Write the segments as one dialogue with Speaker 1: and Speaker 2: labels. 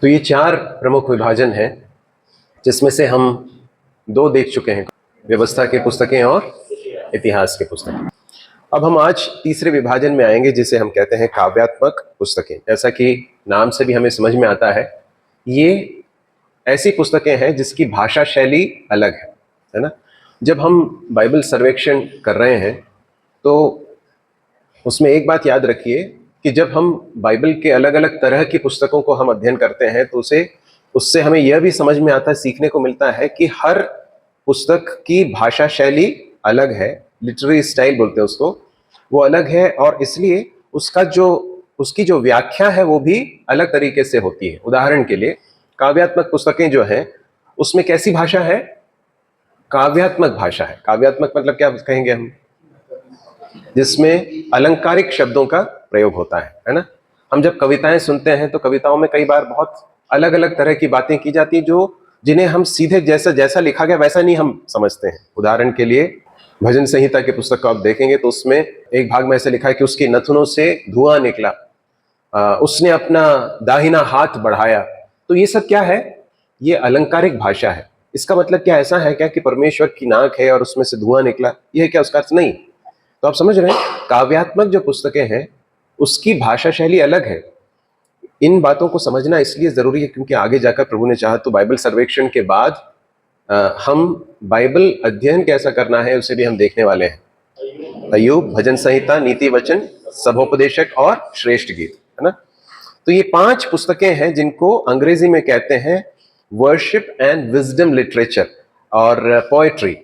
Speaker 1: तो ये चार प्रमुख विभाजन हैं जिसमें से हम दो देख चुके हैं, व्यवस्था की पुस्तकें और इतिहास की पुस्तकें। अब हम आज तीसरे विभाजन में आएंगे जिसे हम कहते हैं काव्यात्मक पुस्तकें। जैसा कि नाम से भी हमें समझ में आता है, ये ऐसी पुस्तकें हैं जिसकी भाषा शैली अलग है ना। जब हम बाइबल सर्वेक्षण कर रहे हैं तो उसमें एक बात याद रखिए कि जब हम बाइबल के अलग अलग तरह की पुस्तकों को हम अध्ययन करते हैं तो उससे हमें यह भी समझ में आता है, सीखने को मिलता है कि हर पुस्तक की भाषा शैली अलग है, लिटरेरी स्टाइल बोलते हैं उसको, वो अलग है और इसलिए उसकी जो व्याख्या है वो भी अलग तरीके से होती है। उदाहरण के लिए काव्यात्मक पुस्तकें जो हैं उसमें कैसी भाषा है? काव्यात्मक भाषा है। काव्यात्मक मतलब क्या कहेंगे हम? जिसमें अलंकारिक शब्दों का प्रयोग होता है ना। हम जब कविताएं सुनते हैं तो कविताओं में कई बार बहुत अलग अलग तरह की बातें की जाती जो जिन्हें हम सीधे जैसा लिखा गया वैसा नहीं हम समझते हैं। उदाहरण के लिए भजन संहिता की पुस्तक को आप देखेंगे तो उसमें एक भाग में ऐसे लिखा है कि उसके नथुनों से धुआं निकला, उसने अपना दाहिना हाथ बढ़ाया। तो ये सब क्या है? ये अलंकारिक भाषा है। इसका मतलब क्या ऐसा है क्या कि परमेश्वर की नाक है और उसमें से धुआं निकला? ये है क्या उसका अर्थ? नहीं। तो आप समझ रहे हैं, काव्यात्मक जो पुस्तकें हैं उसकी भाषा शैली अलग है। इन बातों को समझना इसलिए जरूरी है क्योंकि आगे जाकर प्रभु ने चाहा तो बाइबल सर्वेक्षण के बाद हम बाइबल अध्ययन कैसा करना है उसे भी हम देखने वाले हैं। अय्यूब, भजन संहिता, नीति वचन, सभोपदेशक और श्रेष्ठ गीत, है ना। तो ये 5 पुस्तकें हैं जिनको अंग्रेजी में कहते हैं वर्शिप एंड विजडम लिटरेचर और पोएट्री।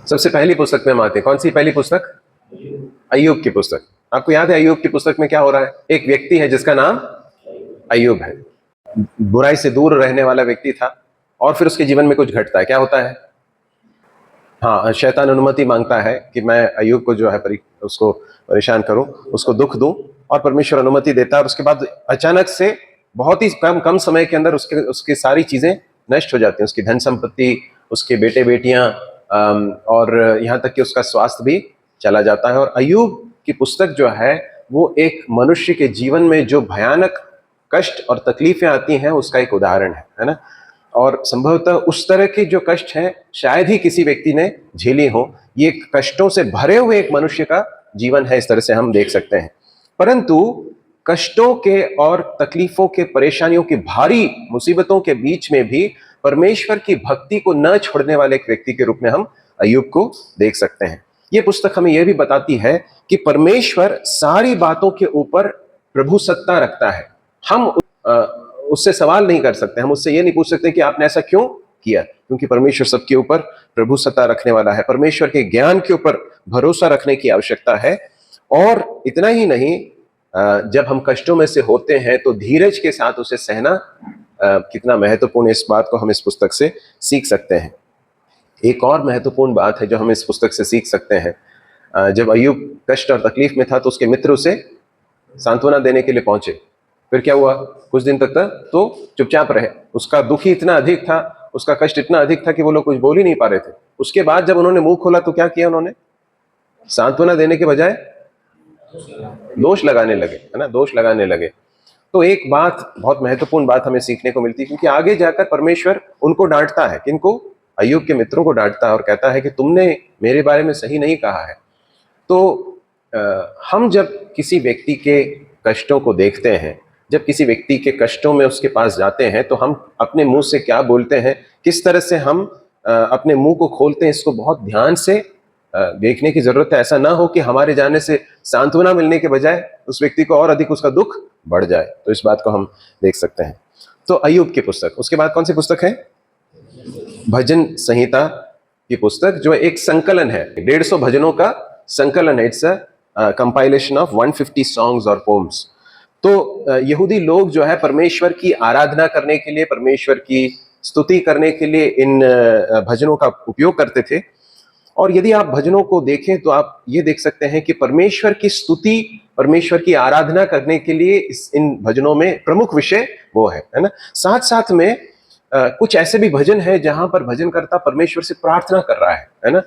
Speaker 1: सबसे पहली पुस्तक में हम आते हैं। कौन सी पहली पुस्तक? अय्यूब की पुस्तक। आपको याद है अय्यूब की पुस्तक में क्या हो रहा है? एक व्यक्ति है जिसका नाम अय्यूब है, बुराई से दूर रहने वाला व्यक्ति था और फिर उसके जीवन में कुछ घटता है। क्या होता है? हाँ, शैतान अनुमति मांगता है कि मैं अय्यूब को जो है उसको परेशान करूं, उसको दुख दूं, और परमेश्वर अनुमति देता है। और उसके बाद अचानक से बहुत ही कम समय के अंदर उसकी सारी चीजें नष्ट हो जाती हैं, उसकी धन संपत्ति, उसके बेटे बेटियां, और यहाँ तक कि उसका स्वास्थ्य भी चला जाता है। और अय्यूब की पुस्तक जो है वो एक मनुष्य के जीवन में जो भयानक कष्ट और तकलीफें आती हैं उसका एक उदाहरण है ना। और संभवतः उस तरह के जो कष्ट हैं शायद ही किसी व्यक्ति ने झेली हो। ये कष्टों से भरे हुए एक मनुष्य का जीवन है, इस तरह से हम देख सकते हैं। परंतु कष्टों के और तकलीफों के, परेशानियों की, भारी मुसीबतों के बीच में भी परमेश्वर की भक्ति को न छोड़ने वाले एक व्यक्ति के रूप में हम अय्यूब को देख सकते हैं। ये पुस्तक हमें यह भी बताती है कि परमेश्वर सारी बातों के ऊपर प्रभु सत्ता रखता है। हम उससे सवाल नहीं कर सकते, हम उससे ये नहीं पूछ सकते कि आपने ऐसा क्यों किया, क्योंकि परमेश्वर सबके ऊपर प्रभु सत्ता रखने वाला है। परमेश्वर के ज्ञान के ऊपर भरोसा रखने की आवश्यकता है। और इतना ही नहीं, जब हम कष्टों में से होते हैं तो धीरज के साथ उसे सहना कितना महत्वपूर्ण है, इस बात को हम इस पुस्तक से सीख सकते हैं। एक और महत्वपूर्ण बात है जो हम इस पुस्तक से सीख सकते हैं। जब अय्यूब कष्ट और तकलीफ में था तो उसके मित्र उसे सांत्वना देने के लिए पहुंचे। फिर क्या हुआ? कुछ दिन तक तो चुपचाप रहे। उसका दुख ही इतना अधिक था, उसका कष्ट इतना अधिक था कि वो लोग कुछ बोल ही नहीं पा रहे थे। उसके बाद जब उन्होंने मुंह खोला तो क्या किया उन्होंने? सांत्वना देने के बजाय दोष लगाने लगे, है ना, दोष लगाने लगे। तो एक बात, बहुत महत्वपूर्ण बात हमें सीखने को मिलती है, क्योंकि आगे जाकर परमेश्वर उनको डांटता है। किनको? अय्यूब के मित्रों को डांटता है और कहता है कि तुमने मेरे बारे में सही नहीं कहा है। तो हम जब किसी व्यक्ति के कष्टों को देखते हैं, जब किसी व्यक्ति के कष्टों में उसके पास जाते हैं तो हम अपने मुंह से क्या बोलते हैं, किस तरह से हम अपने मुंह को खोलते हैं, इसको बहुत ध्यान से देखने की जरूरत है। ऐसा ना हो कि हमारे जाने से सांत्वना मिलने के बजाय उस व्यक्ति को और अधिक उसका दुख बढ़ जाए। तो इस बात को हम देख सकते हैं। तो अय्यूब की पुस्तक। उसके बाद कौन सी पुस्तक है? भजन संहिता की पुस्तक, जो एक संकलन है, 150 भजनों का संकलन है। It's a compilation of 150 songs और पोम्स। तो यहूदी लोग जो है परमेश्वर की आराधना करने के लिए, परमेश्वर की स्तुति करने के लिए इन भजनों का उपयोग करते थे। और यदि आप भजनों को देखें तो आप ये देख सकते हैं कि परमेश्वर की स्तुति, परमेश्वर की आराधना करने के लिए इन भजनों में प्रमुख विषय वो है ना। साथ साथ में कुछ ऐसे भी भजन है जहां पर भजनकर्ता परमेश्वर से प्रार्थना कर रहा है ना।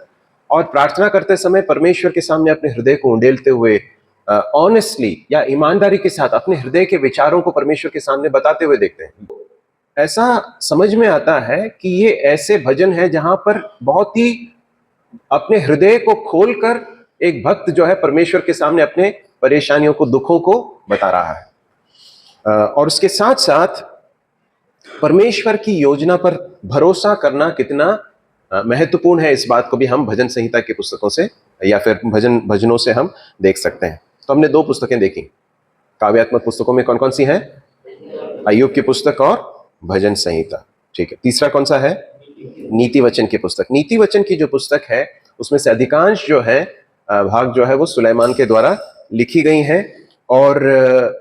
Speaker 1: और प्रार्थना करते समय परमेश्वर के सामने अपने हृदय को उंडेलते हुए, ऑनेस्टली या ईमानदारी के साथ अपने हृदय के विचारों को परमेश्वर के सामने बताते हुए देखते हैं। ऐसा समझ में आता है कि ये ऐसे भजन है जहां पर बहुत ही अपने हृदय को खोलकर एक भक्त जो है परमेश्वर के सामने अपने परेशानियों को, दुखों को बता रहा है। और उसके साथ साथ परमेश्वर की योजना पर भरोसा करना कितना महत्वपूर्ण है, इस बात को भी हम भजन संहिता की पुस्तकों से या फिर भजनों से हम देख सकते हैं। तो हमने 2 पुस्तकें देखी, काव्यात्मक पुस्तकों में कौन कौन सी हैं? अय्यूब की पुस्तक और भजन संहिता। ठीक है, तीसरा कौन सा है? नीति वचन की पुस्तक। नीति वचन की जो पुस्तक है उसमें से अधिकांश जो है भाग जो है वो सुलेमान के द्वारा लिखी गई हैं, और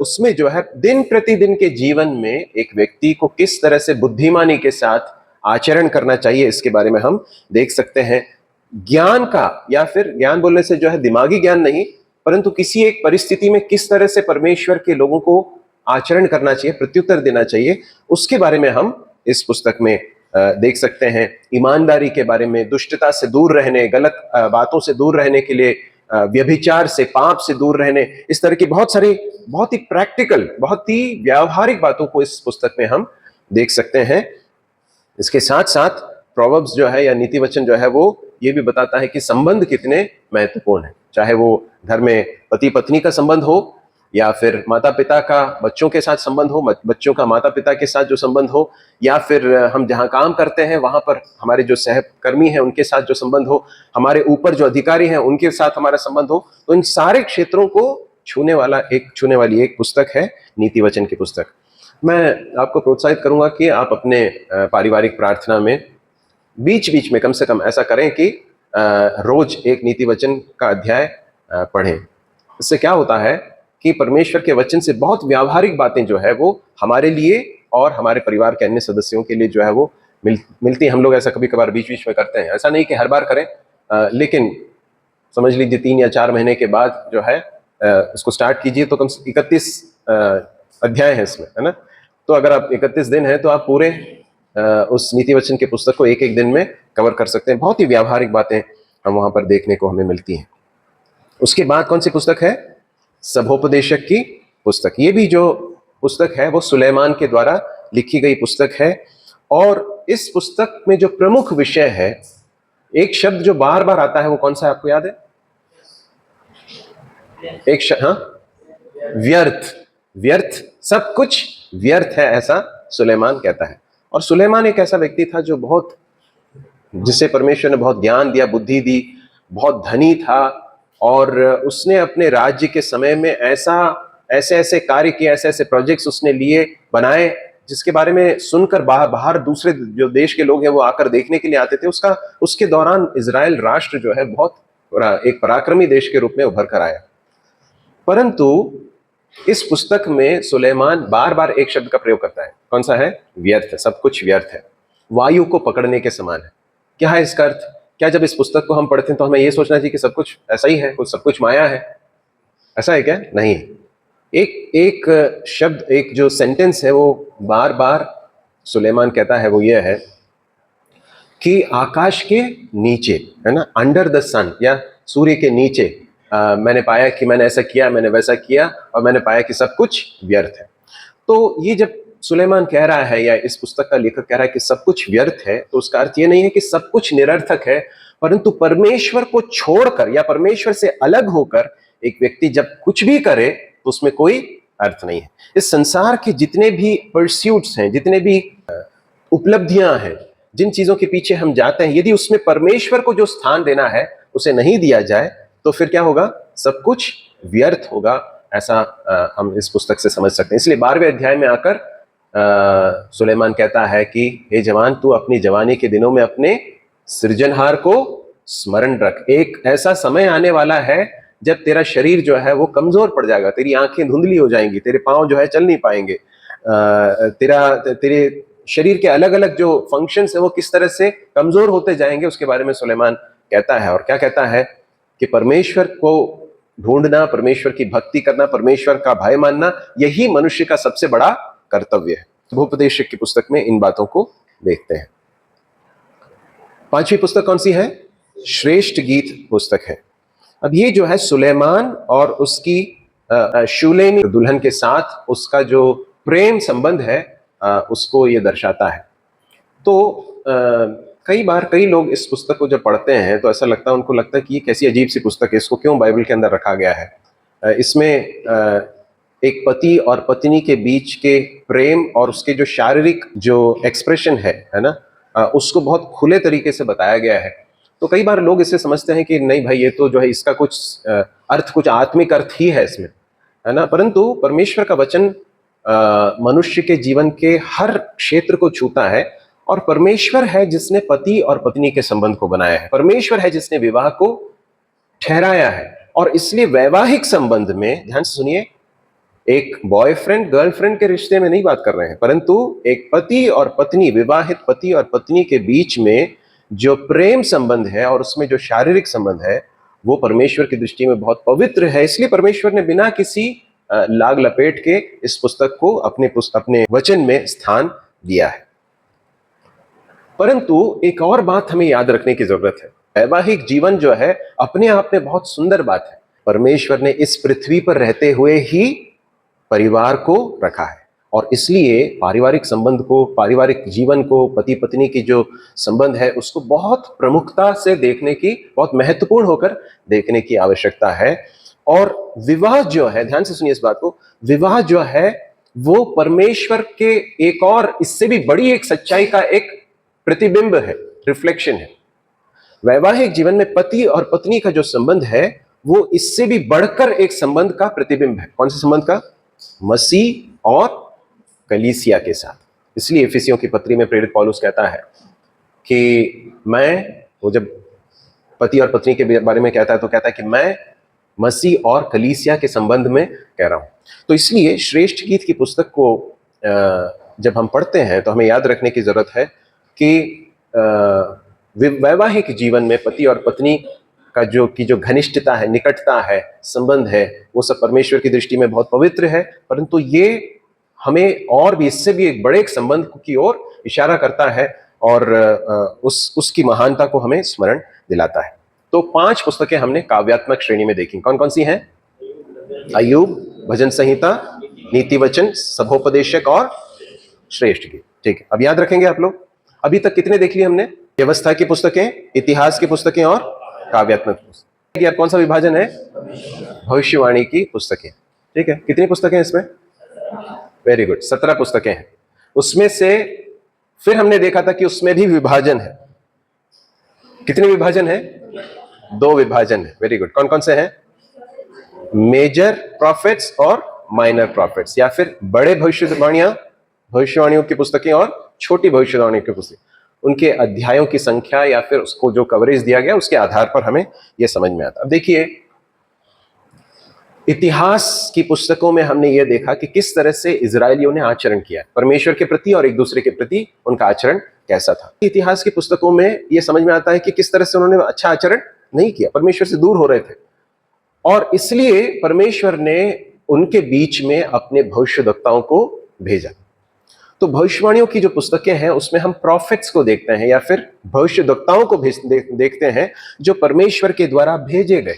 Speaker 1: उसमें जो है दिन प्रतिदिन के जीवन में एक व्यक्ति को किस तरह से बुद्धिमानी के साथ आचरण करना चाहिए इसके बारे में हम देख सकते हैं। ज्ञान का, या फिर ज्ञान बोलने से जो है दिमागी ज्ञान नहीं, परंतु किसी एक परिस्थिति में किस तरह से परमेश्वर के लोगों को आचरण करना चाहिए, प्रत्युत्तर देना चाहिए, उसके बारे में हम इस पुस्तक में देख सकते हैं। ईमानदारी के बारे में, दुष्टता से दूर रहने, गलत बातों से दूर रहने के लिए, व्यभिचार से, पाप से दूर रहने, इस तरह की बहुत सारी, बहुत ही प्रैक्टिकल, बहुत ही व्यावहारिक बातों को इस पुस्तक में हम देख सकते हैं। इसके साथ साथ प्रोवर्ब्स जो है या नीति वचन जो है वो ये भी बताता है कि संबंध कितने महत्वपूर्ण है, चाहे वो घर में पति पत्नी का संबंध हो, या फिर माता पिता का बच्चों के साथ संबंध हो, बच्चों का माता पिता के साथ जो संबंध हो, या फिर हम जहां काम करते हैं वहां पर हमारे जो सहकर्मी हैं उनके साथ जो संबंध हो, हमारे ऊपर जो अधिकारी हैं उनके साथ हमारा संबंध हो। तो इन सारे क्षेत्रों को छूने वाली एक पुस्तक है नीति वचन की पुस्तक। मैं आपको प्रोत्साहित करूंगा कि आप अपने पारिवारिक प्रार्थना में बीच बीच में कम से कम ऐसा करें कि रोज एक नीति वचन का अध्याय पढ़ें। इससे क्या होता है कि परमेश्वर के वचन से बहुत व्यावहारिक बातें जो है वो हमारे लिए और हमारे परिवार के अन्य सदस्यों के लिए जो है वो मिलती है। हम लोग ऐसा कभी कभार बीच बीच में करते हैं, ऐसा नहीं कि हर बार करें, लेकिन समझ लीजिए 3 या 4 महीने के बाद जो है उसको स्टार्ट कीजिए। तो कम से 31 अध्याय है इसमें, है ना। तो अगर आप 31 दिन है तो आप पूरे उस नीति वचन के पुस्तक को एक एक दिन में कवर कर सकते हैं। बहुत ही व्यावहारिक बातें हम वहां पर देखने को हमें मिलती हैं। उसके बाद कौन सी पुस्तक है? सभोपदेशक की पुस्तक। ये भी जो पुस्तक है वो सुलेमान के द्वारा लिखी गई पुस्तक है, और इस पुस्तक में जो प्रमुख विषय है, एक शब्द जो बार बार आता है वो कौन सा है, आपको याद है? एक शब्द, हाँ, व्यर्थ। व्यर्थ, सब कुछ व्यर्थ है, ऐसा सुलेमान कहता है। और सुलेमान एक ऐसा व्यक्ति था जो बहुत, जिसे परमेश्वर ने बहुत ज्ञान दिया, बुद्धि दी, बहुत धनी था, और उसने अपने राज्य के समय में ऐसे ऐसे कार्य किए, ऐसे ऐसे प्रोजेक्ट्स उसने लिए, बनाए, जिसके बारे में सुनकर बाहर दूसरे जो देश के लोग हैं वो आकर देखने के लिए आते थे। उसके दौरान इजराइल राष्ट्र जो है बहुत एक पराक्रमी देश के रूप में उभर कर आया। परंतु इस पुस्तक में सुलेमान बार बार एक शब्द का प्रयोग करता है, कौन सा है? व्यर्थ है, सब कुछ व्यर्थ है, वायु को पकड़ने के समान है। क्या है इसका अर्थ? क्या जब इस पुस्तक को हम पढ़ते हैं तो हमें यह सोचना चाहिए कि सब कुछ ऐसा ही है, सब कुछ माया है? ऐसा है क्या? नहीं। एक शब्द, एक जो सेंटेंस है वो बार बार सुलेमान कहता है, वो ये है कि आकाश के नीचे, है ना, अंडर द सन, या सूर्य के नीचे मैंने पाया कि मैंने ऐसा किया, मैंने वैसा किया, और मैंने पाया कि सब कुछ व्यर्थ है। तो ये जब सुलेमान कह रहा है, या इस पुस्तक का लेखक कह रहा है कि सब कुछ व्यर्थ है, तो उसका अर्थ ये नहीं है कि सब कुछ निरर्थक है, परंतु परमेश्वर को छोड़कर या परमेश्वर से अलग होकर एक व्यक्ति जब कुछ भी करे तो उसमें कोई अर्थ नहीं है। इस संसार के जितने भी परस्यूट्स हैं, जितने भी उपलब्धियां हैं, जिन चीजों के पीछे हम जाते हैं, यदि उसमें परमेश्वर को जो स्थान देना है उसे नहीं दिया जाए तो फिर क्या होगा? सब कुछ व्यर्थ होगा। ऐसा हम इस पुस्तक से समझ सकते हैं। इसलिए 12वें अध्याय में आकर सुलेमान कहता है कि हे जवान, तू अपनी जवानी के दिनों में अपने सृजनहार को स्मरण रख। एक ऐसा समय आने वाला है जब तेरा शरीर जो है वो कमजोर पड़ जाएगा, तेरी आंखें धुंधली हो जाएंगी, तेरे पांव जो है चल नहीं पाएंगे, तेरे शरीर के अलग अलग जो फंक्शंस है वो किस तरह से कमजोर होते जाएंगे, उसके बारे में सुलेमान कहता है। और क्या कहता है कि परमेश्वर को ढूंढना, परमेश्वर की भक्ति करना, परमेश्वर का भय मानना, यही मनुष्य का सबसे बड़ा कर्तव्य है। सभोपदेशक की पुस्तक में इन बातों को देखते हैं। 5वीं पुस्तक कौन सी है? श्रेष्ठ गीत पुस्तक है। अब ये जो है सुलेमान और उसकी शूलेमी दुल्हन के साथ उसका जो प्रेम संबंध है, उसको ये दर्शाता है। तो कई बार कई लोग इस पुस्तक को जब पढ़ते हैं तो ऐसा लगता है, उनको लगता है कि ये कैसी अजीब सी पुस्तक है, इसको क्यों बाइबल के अंदर रखा गया है। इसमें एक पति और पत्नी के बीच के प्रेम और उसके जो शारीरिक जो एक्सप्रेशन है ना, उसको बहुत खुले तरीके से बताया गया है। तो कई बार लोग इसे समझते हैं कि नहीं भाई, ये तो जो है इसका कुछ अर्थ, कुछ आत्मिक अर्थ ही है इसमें, है ना। परंतु परमेश्वर का वचन मनुष्य के जीवन के हर क्षेत्र को छूता है, और परमेश्वर है जिसने पति और पत्नी के संबंध को बनाया है। परमेश्वर है जिसने विवाह को ठहराया है। और इसलिए वैवाहिक संबंध में, ध्यान से सुनिए, एक बॉयफ्रेंड गर्लफ्रेंड के रिश्ते में नहीं बात कर रहे हैं, परंतु एक पति और पत्नी, विवाहित पति और पत्नी के बीच में जो प्रेम संबंध है और उसमें जो शारीरिक संबंध है, वो परमेश्वर की दृष्टि में बहुत पवित्र है। इसलिए परमेश्वर ने बिना किसी लाग लपेट के इस पुस्तक को अपने वचन में स्थान दिया है। परंतु एक और बात हमें याद रखने की जरूरत है। वैवाहिक जीवन जो है अपने आप में बहुत सुंदर बात है। परमेश्वर ने इस पृथ्वी पर रहते हुए ही परिवार को रखा है, और इसलिए पारिवारिक संबंध को, पारिवारिक जीवन को, पति पत्नी की जो संबंध है उसको बहुत प्रमुखता से देखने की, बहुत महत्वपूर्ण होकर देखने की आवश्यकता है। और विवाह जो है, ध्यान से सुनिए इस बात को, विवाह जो है वो परमेश्वर के एक और इससे भी बड़ी एक सच्चाई का एक प्रतिबिंब है, रिफ्लेक्शन है। वैवाहिक जीवन में पति और पत्नी का जो संबंध है वो इससे भी बढ़कर एक संबंध का प्रतिबिंब है। कौन से संबंध का? मसीह और कलीसिया के साथ। इसलिए इफिसियों की पत्री में प्रेरित पौलुस कहता है कि वो जब पति और पत्नी के बारे में कहता है तो कहता है कि मैं मसीह और कलीसिया के संबंध में कह रहा हूं। तो इसलिए श्रेष्ठ गीत की पुस्तक को जब हम पढ़ते हैं तो हमें याद रखने की जरूरत है कि वैवाहिक जीवन में पति और पत्नी का जो घनिष्ठता है, निकटता है, संबंध है, वो सब परमेश्वर की दृष्टि में बहुत पवित्र है। परंतु ये हमें और भी, इससे भी एक बड़े एक संबंध की ओर इशारा करता है और उसकी महानता को हमें स्मरण दिलाता है। तो 5 पुस्तकें हमने काव्यात्मक श्रेणी में देखी। कौन कौन सी हैं? अय्यूब, भजन संहिता, नीति वचन, सभोपदेशक और श्रेष्ठ गीत। ठीक है, अब याद रखेंगे आप लोग। अभी तक कितने देख लिए हमने? व्यवस्था की पुस्तकें, इतिहास की पुस्तकें और काव्यात्मक पुस्तकें। अब कौन सा विभाजन है? भविष्यवाणी की पुस्तकें। ठीक है, कितनी पुस्तकें इसमें? वेरी गुड, 17 पुस्तकें हैं। उसमें से फिर हमने देखा था कि उसमें भी विभाजन है। कितने विभाजन है? 2 विभाजन है। Very good. कौन कौन से हैं? मेजर प्रॉफिट्स और माइनर प्रॉफिट्स, या फिर बड़े भविष्यवाणियों की पुस्तकें और छोटी भविष्यवाणी की पुस्तकें। उनके अध्यायों की संख्या या फिर उसको जो कवरेज दिया गया उसके आधार पर हमें यह समझ में आता। अब देखिए, इतिहास की पुस्तकों में हमने ये देखा कि किस तरह से इजरायलियों ने आचरण किया परमेश्वर के प्रति और एक दूसरे के प्रति उनका आचरण कैसा था। इतिहास की पुस्तकों में यह समझ में आता है कि किस तरह से उन्होंने अच्छा आचरण नहीं किया, परमेश्वर से दूर हो रहे थे, और इसलिए परमेश्वर ने उनके बीच में अपने भविष्यद्वक्ताओं को भेजा। तो भविष्यवाणियों की जो पुस्तकें हैं उसमें हम प्रॉफिट्स को देखते हैं या फिर भविष्यद्वक्ताओं को देखते हैं जो परमेश्वर के द्वारा भेजे गए।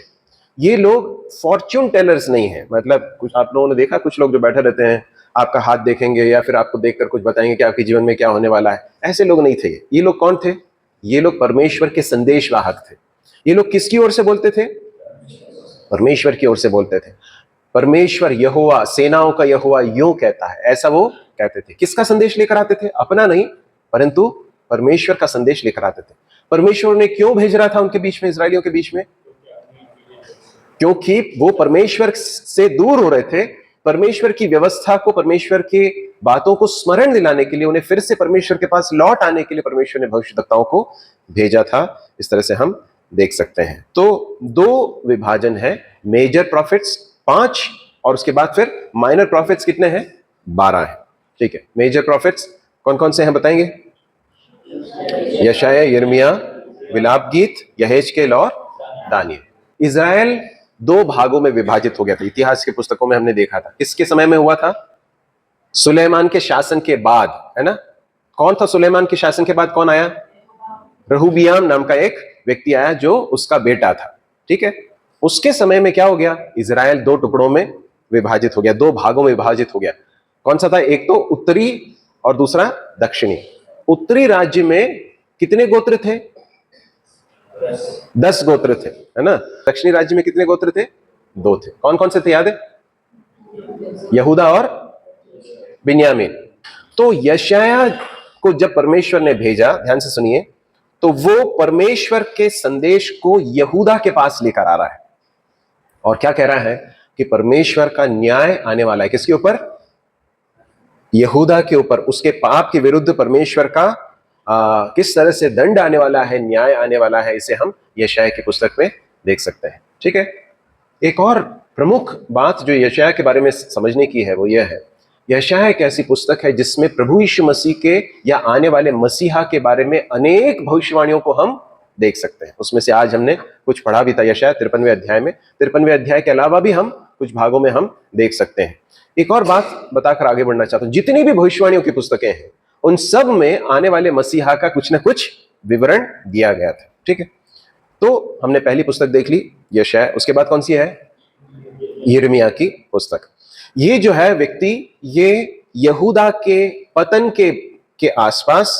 Speaker 1: ये लोग फॉर्च्यून टेलर्स नहीं है। मतलब कुछ आप लोगों ने देखा, कुछ लोग जो बैठे रहते हैं, आपका हाथ देखेंगे या फिर आपको देखकर कुछ बताएंगे कि आपके जीवन में क्या होने वाला है। ऐसे लोग नहीं थे। ये लोग कौन थे? ये लोग परमेश्वर के संदेशवाहक थे। ये लोग किसकी ओर से बोलते थे? परमेश्वर की ओर से बोलते थे। परमेश्वर यहोवा, सेनाओं का यहोवा यूं कहता है, ऐसा वो कहते थे। किसका संदेश लेकर आते थे? अपना नहीं, परंतु परमेश्वर का संदेश लेकर आते थे। परमेश्वर ने क्यों भेज रहा था उनके बीच में, इजरायलियों के बीच में? क्योंकि वो परमेश्वर से दूर हो रहे थे। परमेश्वर की व्यवस्था को, परमेश्वर की बातों को स्मरण दिलाने के लिए, उन्हें फिर से परमेश्वर के पास लौट आने के लिए परमेश्वर ने भविष्यद्वक्ताओं को भेजा था। इस तरह से हम देख सकते हैं। तो 2 विभाजन है, मेजर प्रॉफिट्स 5 और उसके बाद फिर माइनर प्रॉफिट्स कितने हैं? 12 है। ठीक है, मेजर प्रॉफिट्स कौन कौन से हैं बताएंगे? यशाया, यिर्मयाह, विलाप गीत, यहेजकेल और दानियेल। इजराइल 2 भागों में विभाजित हो गया था। इतिहास की पुस्तकों में हमने देखा था। किसके समय में हुआ था? सुलेमान के शासन के बाद, है ना। कौन था सुलेमान के शासन के बाद? कौन आया? रहूबियाम नाम का एक व्यक्ति आया जो उसका बेटा था। ठीक है, उसके समय में क्या हो गया? इजराइल 2 टुकड़ों में विभाजित हो गया, 2 भागों में विभाजित हो गया। कौन सा था? एक तो उत्तरी और दूसरा दक्षिणी। उत्तरी राज्य में कितने गोत्र थे? 10 गोत्र थे, है ना। दक्षिणी राज्य में कितने गोत्र थे? 2 थे। कौन कौन से थे याद है? यहूदा और बिन्यामीन। तो यशायाह को जब परमेश्वर ने भेजा, ध्यान से सुनिए, तो वो परमेश्वर के संदेश को यहूदा के पास लेकर आ रहा है और क्या कह रहा है कि परमेश्वर का न्याय आने वाला है। किसके ऊपर? यहूदा के ऊपर। उसके पाप के विरुद्ध परमेश्वर का किस तरह से दंड आने वाला है, न्याय आने वाला है, इसे हम यशायाह की पुस्तक में देख सकते हैं। ठीक है। एक और प्रमुख बात जो यशायाह के बारे में समझने की है वो यह है, यशायाह एक ऐसी पुस्तक है जिसमें प्रभु यीशु मसीह के या आने वाले मसीहा के बारे में अनेक भविष्यवाणियों को हम देख सकते हैं। उसमें से आज हमने कुछ पढ़ा भी था यशायाह 53वें अध्याय में। 53वें अध्याय के अलावा भी हम कुछ भागों में हम देख सकते हैं। एक और बात बताकर आगे बढ़ना चाहता हूं, जितनी भी भविष्यवाणियों की पुस्तकें हैं उन सब में आने वाले मसीहा का कुछ ना कुछ विवरण दिया गया था। ठीक है। तो हमने पहली पुस्तक देख ली यशायाह, उसके बाद कौन सी है? यिर्मयाह की पुस्तक। ये जो है व्यक्ति, ये यहूदा के पतन के आसपास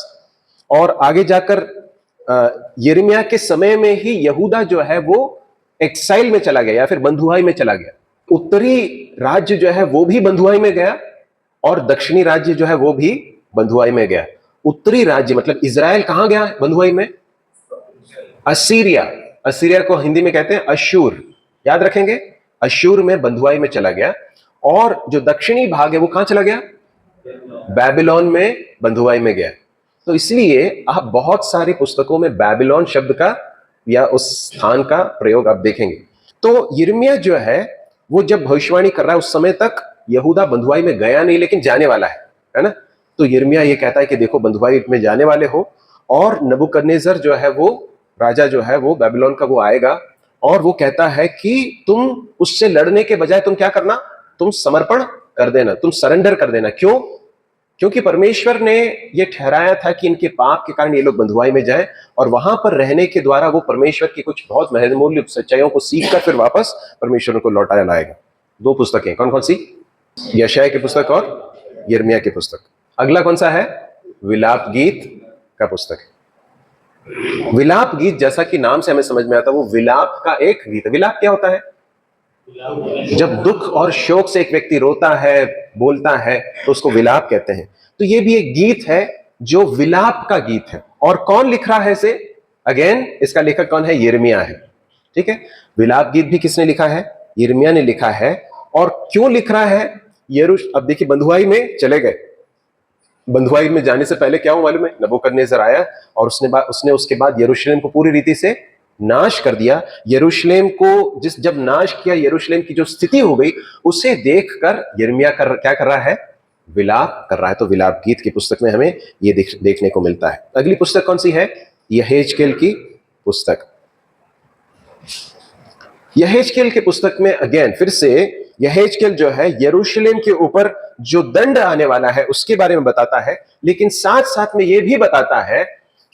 Speaker 1: और आगे जाकर यिर्मयाह के समय में ही यहूदा जो है वो एक्साइल में चला गया या फिर बंधुआई में चला गया। उत्तरी राज्य जो है वो भी बंधुआई में गया और दक्षिणी राज्य जो है वो भी बंधुआई में गया। उत्तरी राज्य मतलब इजराइल कहां गया बंधुआई में? असीरिया। असीरिया को हिंदी में कहते हैं अशूर, याद रखेंगे। अशूर में बंधुआई में चला गया। और जो दक्षिणी भाग है वो कहां चला गया? बेबीलोन में बंधुआई में गया। तो इसलिए आप बहुत सारी पुस्तकों में बेबीलोन शब्द का या उस स्थान का प्रयोग आप देखेंगे। तो यिर्मयाह जो है वो जब भविष्यवाणी कर रहा है उस समय तक यहूदा बंधुआई में गया नहीं, लेकिन जाने वाला है ना। तो यिर्मयाह ये कहता है कि देखो बंधुआई में जाने वाले हो और नबूकदनेस्सर जो है वो राजा जो है वो बेबीलोन का वो आएगा और वो कहता है कि तुम उससे लड़ने के बजाय तुम क्या करना? तुम समर्पण कर देना, तुम सरेंडर कर देना। क्यों? क्योंकि परमेश्वर ने यह ठहराया था कि इनके पाप के कारण ये लोग बंधुआई में जाएं और वहां पर रहने के द्वारा वो परमेश्वर की कुछ बहुत महत्वपूर्ण सच्चाइयों को सीखकर फिर वापस परमेश्वर को लौटाया लाएगा। 2 पुस्तकें कौन कौन सी? यशायाह की पुस्तक और यिर्मयाह की पुस्तक। अगला कौन सा है? विलाप गीत का पुस्तक है। विलाप गीत जैसा कि नाम से हमें समझ में आता है वो विलाप का एक गीत। विलाप क्या होता है? जब दुख और शोक से एक व्यक्ति रोता है, बोलता है, तो उसको विलाप कहते हैं। तो ये भी एक गीत है जो विलाप का गीत है। और कौन लिख रहा है इसे? अगेन इसका लेखक कौन है? यिर्मयाह है। ठीक है। विलाप गीत भी किसने लिखा है? यिर्मयाह ने लिखा है। और क्यों लिख रहा है? अब देखिए बंधुआई में चले गए। बंधुआई में जाने से पहले क्या हुआ मालूम है? नबूकदनेस्सर आया और उसने उसके बाद यरूशलेम को पूरी रीति से नाश कर दिया। यरूशलेम को जब नाश किया, यरूशलेम की जो स्थिति हो गई उसे देखकर यिर्मयाह क्या कर रहा है? विलाप कर रहा है। तो विलाप गीत की पुस्तक में हमें ये देखने को मिलता है। अगली पुस्तक कौन सी है? यहेजकेल की पुस्तक। यहेजकेल की पुस्तक में अगेन फिर से यहेजकेल जो है यरूशलेम के ऊपर जो दंड आने वाला है उसके बारे में बताता है, लेकिन साथ साथ में यह भी बताता है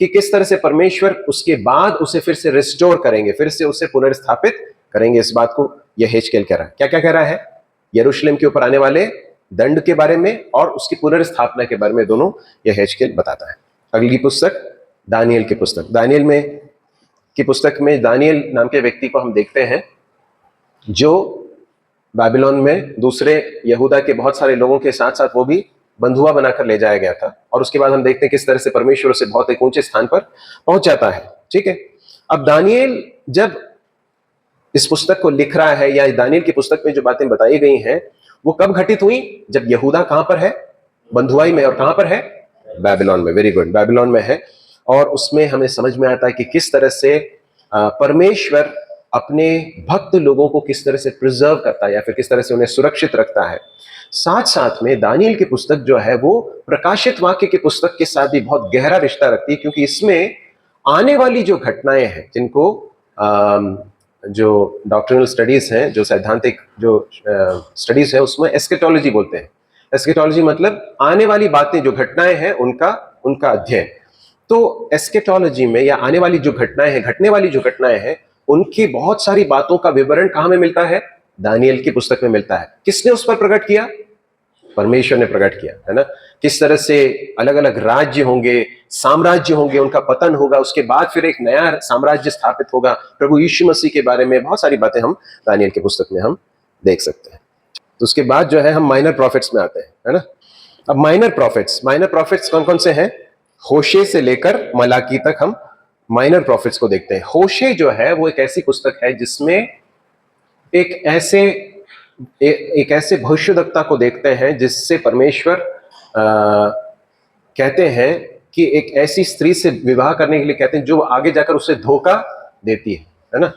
Speaker 1: कि किस तरह से परमेश्वर उसके बाद उसे फिर से रिस्टोर करेंगे, फिर से उसे पुनर्स्थापित करेंगे। इस बात को यहेजकेल कह रहा है। क्या क्या कह रहा है? यरूशलेम के ऊपर आने वाले दंड के बारे में और उसकी पुनर्स्थापना के बारे में दोनों यहेजकेल बताता है। अगली पुस्तक दानियेल की पुस्तक। दानियेल में की पुस्तक में दानियेल नाम के व्यक्ति को हम देखते हैं जो बेबीलोन में दूसरे यहूदा के बहुत सारे लोगों के साथ साथ वो भी बंधुआ बनाकर ले जाया गया था। और उसके बाद हम देखते हैं किस तरह से परमेश्वर उसे बहुत एक ऊंचे स्थान पर पहुंच जाता है। ठीक है। अब दानियेल जब इस पुस्तक को लिख रहा है या दानियेल की पुस्तक में जो बातें बताई गई हैं वो कब घटित हुई? जब यहूदा कहां पर है? बंधुआई में। और कहां पर है? बेबीलोन में। वेरी गुड, बेबीलोन में है। और उसमें हमें समझ में आता है कि किस तरह से परमेश्वर अपने भक्त लोगों को किस तरह से प्रिजर्व करता है या फिर किस तरह से उन्हें सुरक्षित रखता है। साथ साथ में दानियेल की पुस्तक जो है वो प्रकाशित वाक्य की पुस्तक के साथ भी बहुत गहरा रिश्ता रखती है, क्योंकि इसमें आने वाली जो घटनाएं हैं जिनको जो डॉक्ट्रिनल स्टडीज हैं, जो सैद्धांतिक जो स्टडीज है उसमें एस्केटोलॉजी बोलते हैं। एस्केटोलॉजी मतलब आने वाली बातें, जो घटनाएं हैं उनका अध्ययन। तो एस्केटोलॉजी में या आने वाली जो घटनाएं हैं, घटने वाली जो घटनाएं हैं, उनकी बहुत सारी बातों का विवरण कहां में मिलता है? दानियेल की पुस्तक में मिलता है। किसने उस पर प्रकट किया? परमेश्वर ने प्रकट किया, है ना। किस तरह से अलग अलग राज्य होंगे, साम्राज्य होंगे, उनका पतन होगा, उसके बाद फिर एक नया साम्राज्य स्थापित होगा। प्रभु यीशु मसीह के बारे में बहुत सारी बातें हम दानियेल की पुस्तक में हम देख सकते हैं। तो उसके बाद जो है हम माइनर प्रॉफिट्स में आते हैं, है ना। अब माइनर प्रॉफिट्स कौन कौन से हैं? होशे से लेकर मलाकी तक हम माइनर प्रॉफिट्स को देखते हैं। होशे जो है वो एक ऐसी पुस्तक है जिसमें एक ऐसे भविष्यवक्ता को देखते हैं जिससे परमेश्वर कहते हैं कि एक ऐसी स्त्री से विवाह करने के लिए कहते हैं जो आगे जाकर उसे धोखा देती है ना।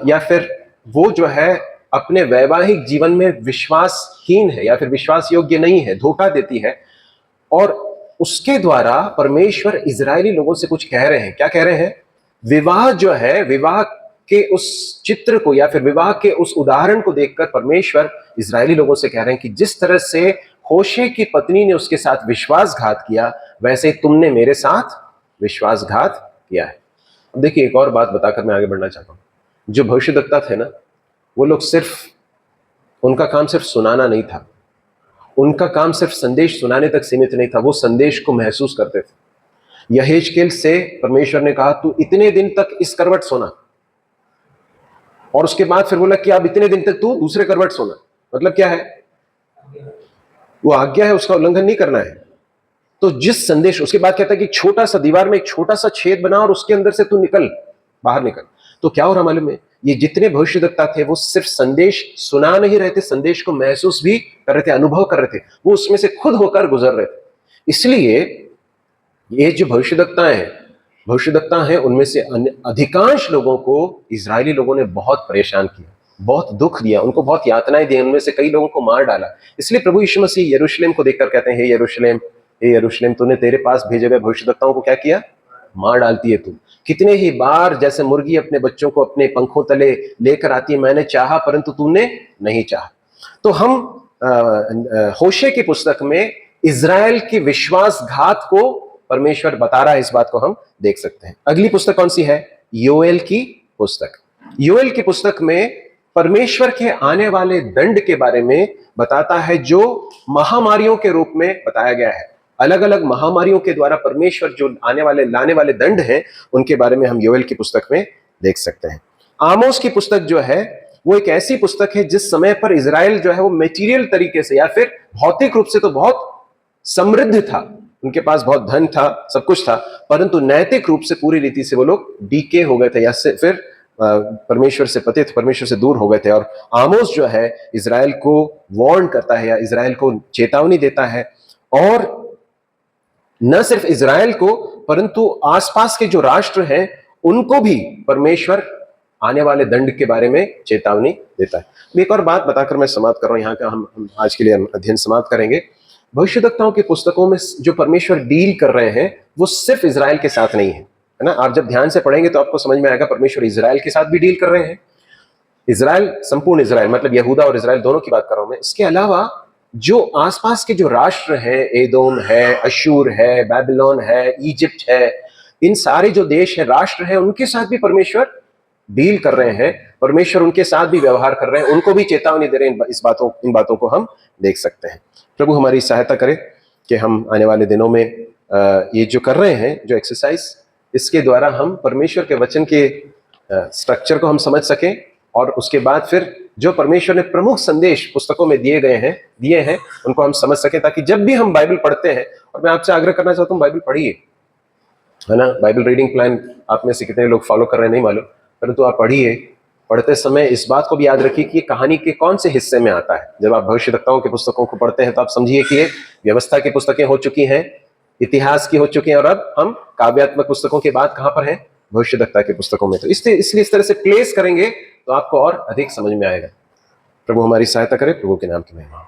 Speaker 1: या फिर वो जो है अपने वैवाहिक जीवन में विश्वासहीन है या फिर विश्वास योग्य नहीं है, धोखा देती है, और उसके द्वारा परमेश्वर इजरायली लोगों से कुछ कह रहे हैं। क्या कह रहे हैं? विवाह जो है, विवाह के उस चित्र को या फिर विवाह के उस उदाहरण को देखकर परमेश्वर इजरायली लोगों से कह रहे हैं कि जिस तरह से होशे की पत्नी ने उसके साथ विश्वासघात किया, वैसे ही तुमने मेरे साथ विश्वासघात किया है। अब देखिए, एक और बात बताकर मैं आगे बढ़ना चाहता हूं। जो भविष्यवक्ता थे ना, वो लोग उनका काम सिर्फ सुनाना नहीं था, उनका काम सिर्फ संदेश सुनाने तक सीमित नहीं था, वो संदेश को महसूस करते थे। यहेजकेल से परमेश्वर ने कहा तू इतने दिन तक इस करवट सोना, और उसके बाद फिर बोला कि अब इतने दिन तक तू दूसरे करवट सोना। मतलब क्या है? वो आज्ञा है, उसका उल्लंघन नहीं करना है। तो जिस संदेश, उसके बाद कहता है कि छोटा सा दीवार में एक छोटा सा छेद बना और उसके अंदर से तू बाहर निकल। तो क्या हो रहा मालूम है? ये जितने भविष्यवक्ता थे वो सिर्फ संदेश सुना नहीं रहे थे, संदेश को महसूस भी कर रहे थे, अनुभव कर रहे थे, वो उसमें से खुद होकर गुजर रहे थे। इसलिए ये जो भविष्यवक्ता हैं उनमें से अधिकांश लोगों को इजरायली लोगों ने बहुत परेशान किया, बहुत दुख दिया, उनको बहुत यातनाएं दी, उनमें से कई लोगों को मार डाला। इसलिए प्रभु यीशु मसीह यरूशलेम को देखकर कहते हैं, हे यरूशलेम, तूने तेरे पास भेजे गए भविष्यवक्ताओं को क्या किया? मार डालती है तू। कितने ही बार जैसे मुर्गी अपने बच्चों को अपने पंखों तले लेकर आती है, मैंने चाहा परंतु तूने नहीं चाहा। तो हम होशे की पुस्तक में इजराइल की विश्वासघात को परमेश्वर बता रहा है, इस बात को हम देख सकते हैं। अगली पुस्तक कौन सी है? योएल की पुस्तक। योएल की पुस्तक में परमेश्वर के आने वाले दंड के बारे में बताता है, जो महामारियों के रूप में बताया गया है। अलग अलग महामारियों के द्वारा परमेश्वर जो लाने वाले दंड हैं, उनके बारे में हम योएल की पुस्तक में देख सकते हैं। आमोस की पुस्तक जो है वो एक ऐसी पुस्तक है जिस समय पर इजराइल जो है वो मेटीरियल तरीके से या फिर भौतिक रूप से तो बहुत समृद्ध था, उनके पास बहुत धन था, सब कुछ था, परंतु नैतिक रूप से पूरी रीति से वो लोग डीके हो गए थे या फिर परमेश्वर से पतित, परमेश्वर से दूर हो गए थे। और आमोस जो है इजराइल को वार्न करता है या इजराइल को चेतावनी देता है, और न सिर्फ इजराइल को परंतु आसपास के जो राष्ट्र हैं उनको भी परमेश्वर आने वाले दंड के बारे में चेतावनी देता है। एक और बात बताकर मैं समाप्त कर रहा हूं, यहाँ का हम आज के लिए अध्ययन समाप्त करेंगे। भविष्यवक्ताओं की पुस्तकों में जो परमेश्वर डील कर रहे हैं वो सिर्फ इजराइल के साथ नहीं है ना। आप जब ध्यान से पढ़ेंगे तो आपको समझ में आएगा परमेश्वर इजराइल के साथ भी डील कर रहे हैं। इजराइल, संपूर्ण इजराइल, मतलब यहूदा और इजराइल दोनों की बात कर रहा हूं मैं। इसके अलावा जो आसपास के जो राष्ट्र हैं, एदोम है, अशूर है, बेबीलोन है, इजिप्ट है, इन सारे जो देश है, राष्ट्र है, उनके साथ भी परमेश्वर डील कर रहे हैं। परमेश्वर उनके साथ भी व्यवहार कर रहे हैं, उनको भी चेतावनी दे रहे हैं। इन बातों को हम देख सकते हैं। प्रभु हमारी सहायता करे कि हम आने वाले दिनों में ये जो कर रहे हैं, जो एक्सरसाइज, इसके द्वारा हम परमेश्वर के वचन के स्ट्रक्चर को हम समझ सकें, और उसके बाद फिर जो परमेश्वर ने प्रमुख संदेश पुस्तकों में दिए हैं उनको हम समझ सकें, ताकि जब भी हम बाइबल पढ़ते हैं, और मैं आपसे आग्रह करना चाहता हूँ बाइबल पढ़िए, है ना। बाइबल रीडिंग प्लान आप में से कितने लोग फॉलो कर रहे हैं नहीं मालूम, परंतु आप पढ़िए। पढ़ते समय इस बात को भी याद रखिए कि कहानी के कौन से हिस्से में आता है। जब आप भविष्यवक्ताओं की पुस्तकों को पढ़ते हैं तो आप समझिए कि ये व्यवस्था की पुस्तकें हो चुकी हैं, इतिहास की हो चुकी हैं, और अब हम काव्यात्मक पुस्तकों के बाद कहां पर हैं? भविष्यवक्ता की पुस्तकों में। तो इसलिए इस तरह से प्लेस करेंगे तो आपको और अधिक समझ में आएगा। प्रभु हमारी सहायता करे। प्रभु के नाम की महिमा।